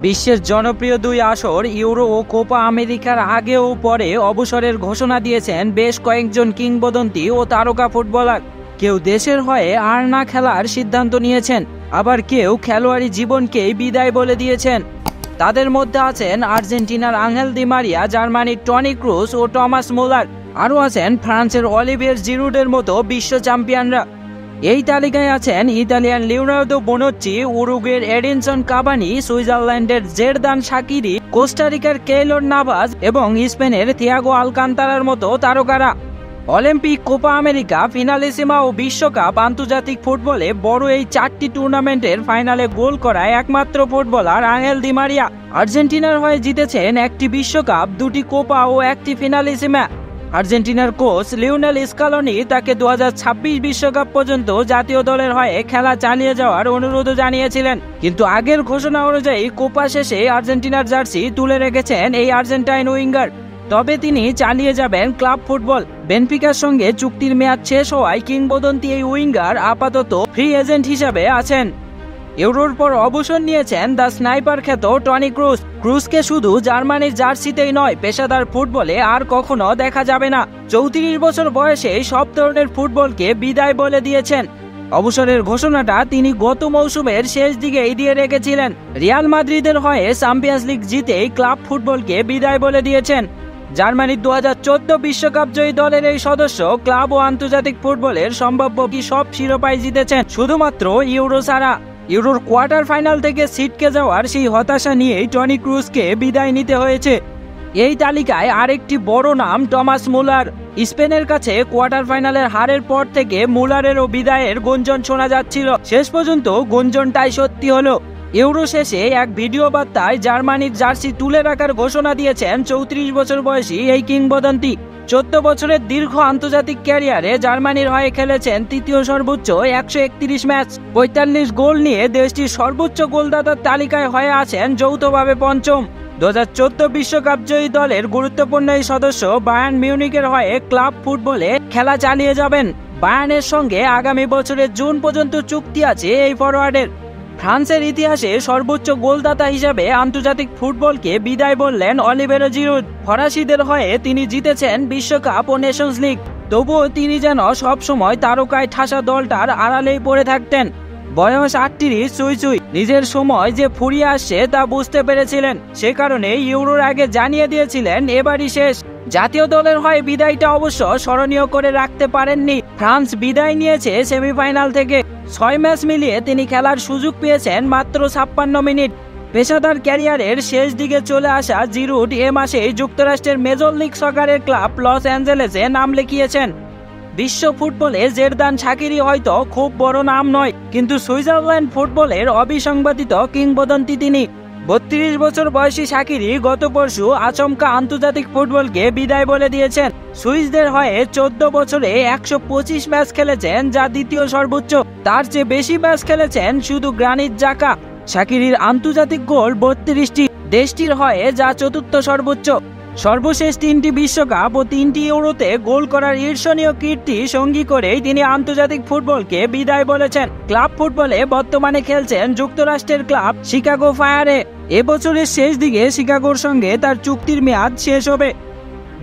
বিশ্বের জনপ্রিয় দুই আসর ইউরো ও কোপা আমেরিকার আগে ও পরে অবসরের ঘোষণা দিয়েছেন বেশ কয়েকজন কিংবদন্তি ও তারকা ফুটবলার। কেউ দেশের হয়ে আর না খেলার সিদ্ধান্ত নিয়েছেন, আবার কেউ খেলোয়াড়ি জীবনকেই বিদায় বলে দিয়েছেন। তাদের মধ্যে আছেন আর্জেন্টিনার আঙ্গেল দি মারিয়া, জার্মানির টনি ক্রুস ও টমাস মুলার, আরও আছেন ফ্রান্সের অলিভিয়ের জিরুডের মতো বিশ্ব চ্যাম্পিয়নরা। এই তালিকায় আছেন ইতালিয়ান লিওনার্দো বোনুচ্চি, উরুগুয়ের এডিনসন কাভানি, সুইজারল্যান্ডের জেরদান শাকিরি, কোস্টারিকার কেইলর নাভাস এবং স্পেনের থিয়াগো আলকান্তারার মতো তারকারা। অলিম্পিক, কোপা আমেরিকা, ফিনালিসিমা ও বিশ্বকাপ আন্তর্জাতিক ফুটবলে বড় এই চারটি টুর্নামেন্টের ফাইনালে গোল করা একমাত্র ফুটবলার আঙ্গেল দি মারিয়া। আর্জেন্টিনার হয়ে জিতেছেন একটি বিশ্বকাপ, দুটি কোপা ও একটি ফিনালিসিমা। আর্জেন্টিনার কোচ লিওনেল স্কালোনি তাকে 2026 বিশ্বকাপ পর্যন্ত জাতীয় দলের হয়ে খেলা চালিয়ে যাওয়ার অনুরোধ জানিয়েছিলেন, কিন্তু আগের ঘোষণা অনুযায়ী কোপা শেষে আর্জেন্টিনার জার্সি তুলে রেখেছেন এই আর্জেন্টাইন উইঙ্গার। তবে তিনি চালিয়ে যাবেন ক্লাব ফুটবল। বেনফিকার সঙ্গে চুক্তির মেয়াদ শেষ হওয়ায় কিংবদন্তি এই উইঙ্গার আপাতত ফ্রি এজেন্ট হিসাবে আছেন। ইউরোর পর অবসর নিয়েছেন দ্য স্নাইপার খ্যাত টনি ক্রুস। ক্রুসকে শুধু জার্মানির জার্সিতেই নয়, পেশাদার ফুটবলে আর কখনো দেখা যাবে না। 34 বছর বয়সে সব ধরনের ফুটবলকে বিদায় বলে দিয়েছেন। অবসরের ঘোষণাটা তিনি গত মৌসুমের শেষ দিকে দিয়ে রেখেছিলেন। রিয়াল মাদ্রিদের হয়ে চ্যাম্পিয়ন্স লিগ জিতেই ক্লাব ফুটবলকে বিদায় বলে দিয়েছেন। জার্মানির 2014 বিশ্বকাপ জয়ী দলের এই সদস্য ক্লাব ও আন্তর্জাতিক ফুটবলের সম্ভাব্য সব শিরোপাই জিতেছেন, শুধুমাত্র ইউরো ছাড়া। ইউরোর কোয়ার্টার ফাইনাল থেকে ছিটকে যাওয়ার সেই হতাশা নিয়েই টনি ক্রুসকে বিদায় নিতে হয়েছে। এই তালিকায় আরেকটি বড় নাম টমাস মুলার। স্পেনের কাছে কোয়ার্টার ফাইনালের হারের পর থেকে মুলারেরও বিদায়ের গুঞ্জন শোনা যাচ্ছিল। শেষ পর্যন্ত গুঞ্জনটাই সত্যি হলো। ইউরো শেষে এক ভিডিও বার্তায় জার্মানির জার্সি তুলে রাখার ঘোষণা দিয়েছেন 34 বছর বয়সী এই কিংবদন্তি। 14 বছরের দীর্ঘ আন্তর্জাতিক ক্যারিয়ারে জার্মানির হয়ে খেলেছেন তৃতীয় সর্বোচ্চ 131 ম্যাচ, 45 গোল নিয়ে দেশটির সর্বোচ্চ গোলদাতার তালিকায় হয়ে আছেন যৌথভাবে পঞ্চম। 2014 বিশ্বকাপ জয়ী দলের গুরুত্বপূর্ণ এই সদস্য বায়ার্ন মিউনিখের হয়ে ক্লাব ফুটবলে খেলা চালিয়ে যাবেন। বায়ার্নের সঙ্গে আগামী বছরের জুন পর্যন্ত চুক্তি আছে এই ফরোয়ার্ডের। ফ্রান্সের ইতিহাসে সর্বোচ্চ গোলদাতা হিসেবে আন্তর্জাতিক ফুটবলকে বিদায় বললেন অলিভিয়ের জিরুড। ফরাসিদের হয়ে তিনি জিতেছেন বিশ্বকাপ ও নেশনস লিগ, তবুও তিনি যেন সবসময় তারকায় ঠাসা দলটার আড়ালেই পড়ে থাকতেন। বয়স 38, চুই নিজের সময় যে ফুরিয়ে আসছে তা বুঝতে পেরেছিলেন। সে কারণে ইউরোর আগে জানিয়ে দিয়েছিলেন এবারই শেষ। জাতীয় দলের হয়ে বিদায়টা অবশ্য স্মরণীয় করে রাখতে পারেননি। ফ্রান্স বিদায় নিয়েছে সেমিফাইনাল থেকে। 6 ম্যাচ মিলিয়ে তিনি খেলার সুযোগ পেয়েছেন মাত্র 56 মিনিট। পেশাদার ক্যারিয়ারের শেষ দিকে চলে আসা জিরুড এ মাসেই যুক্তরাষ্ট্রের মেজর লিগ সকারের ক্লাব লস অ্যাঞ্জেলেসে নাম লিখিয়েছেন। বিশ্ব ফুটবলে জেরদান শাকিরি হয়তো খুব বড় নাম নয়, কিন্তু সুইজারল্যান্ড ফুটবলের অবিসংবাদিত কিংবদন্তি তিনি। 32 বছর বয়সী শাকিরি গত পরশু আচমকা আন্তর্জাতিক ফুটবলকে বিদায় বলে দিয়েছেন। সুইসদের হয়ে 14 বছরে 125 ম্যাচ খেলেছেন, যা দ্বিতীয় সর্বোচ্চ। তার চেয়ে বেশি ম্যাচ খেলেছেন শুধু গ্রানিট জাকা। শাকিরির আন্তর্জাতিক গোল 32টি, দেশটির হয়ে যা চতুর্থ সর্বোচ্চ। সর্বশেষ 3টি বিশ্বকাপ ও 3টি ইউরোতে গোল করার ঈর্ষণীয় কীর্তি সঙ্গী করেই তিনি আন্তর্জাতিক ফুটবলকে বিদায় বলেছেন। ক্লাব ফুটবলে বর্তমানে খেলছেন যুক্তরাষ্ট্রের ক্লাব শিকাগো ফায়ারে। এবছরের শেষ দিকে শিকাগোর সঙ্গে তার চুক্তির মেয়াদ শেষ হবে।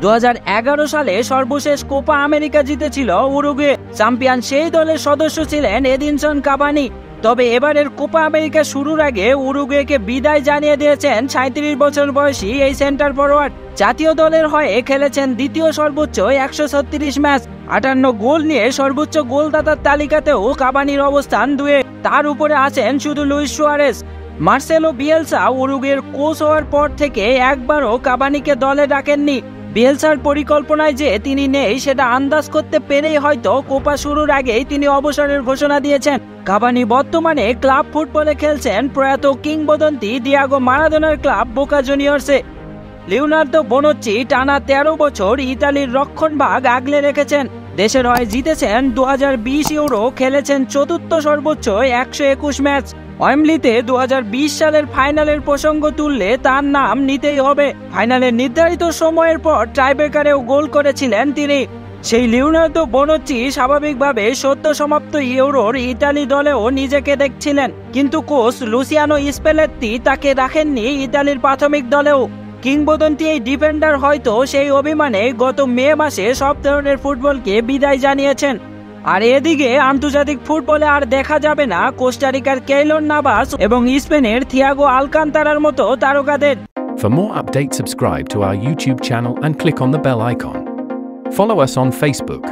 2011 সালে সর্বশেষ কোপা আমেরিকা জিতেছিল উরুগুয়ে। চ্যাম্পিয়ন সেই দলের সদস্য ছিলেন এডিনসন কাভানি। তবে এবারের কোপা আমেরিকা শুরুর আগে উরুগুয়েকে বিদায় জানিয়ে দিয়েছেন 37 বছর বয়সী এই সেন্টার ফরওয়ার্ড। জাতীয় দলের হয়ে খেলেছেন দ্বিতীয় সর্বোচ্চ 136 ম্যাচ, 58 গোল নিয়ে সর্বোচ্চ গোলদাতার তালিকাতেও কাভানির অবস্থান 2-এ। তার উপরে আছেন শুধু লুইস সুয়ারেস। মার্সেলো বিয়েলসা উরুগুয়ের কোচ হওয়ার পর থেকে একবারও কাভানিকে দলে ডাকেননি। বিয়েলসার পরিকল্পনায় যে তিনি নেই সেটা আন্দাজ করতে পেরেই হয়তো কোপা শুরুর আগেই তিনি অবসরের ঘোষণা দিয়েছেন। কাভানি বর্তমানে ক্লাব ফুটবলে খেলছেন প্রয়াত কিংবদন্তি ডিয়াগো মারাদোনার ক্লাব বোকা জুনিয়র্সে। লিওনার্দো বোনুচ্চি টানা 13 বছর ইতালির রক্ষণভাগ আগলে রেখেছেন। দেশের হয়ে জিতেছেন 2020 ইউরো, খেলেছেন চতুর্থ সর্বোচ্চ 121 ম্যাচ। ওয়েম্বলিতে 2020 সালের ফাইনালের প্রসঙ্গ তুললে তার নাম নিতেই হবে। ফাইনালের নির্ধারিত সময়ের পর টাইব্রেকারেও গোল করেছিলেন তিনি। সেই লিওনার্দো বোনুচ্চি স্বাভাবিকভাবে সদ্য সমাপ্ত ইউরোর ইতালি দলেও নিজেকে দেখছিলেন, কিন্তু কোচ লুসিয়ানো স্পেলেত্তি তাকে রাখেননি ইতালির প্রাথমিক দলেও। কিংবদন্তি এই ডিফেন্ডার হয়তো সেই অভিমানে গত মে মাসে সব ধরনের ফুটবলকে বিদায় জানিয়েছেন। আর এদিকে আন্তর্জাতিক ফুটবলে আর দেখা যাবে না কোস্টারিকার কেইলর নাভাস এবং স্পেনের থিয়াগো আলকান্তারার মতো তারকাদের। For more updates, subscribe to our YouTube channel and click on the bell icon. Follow us on Facebook.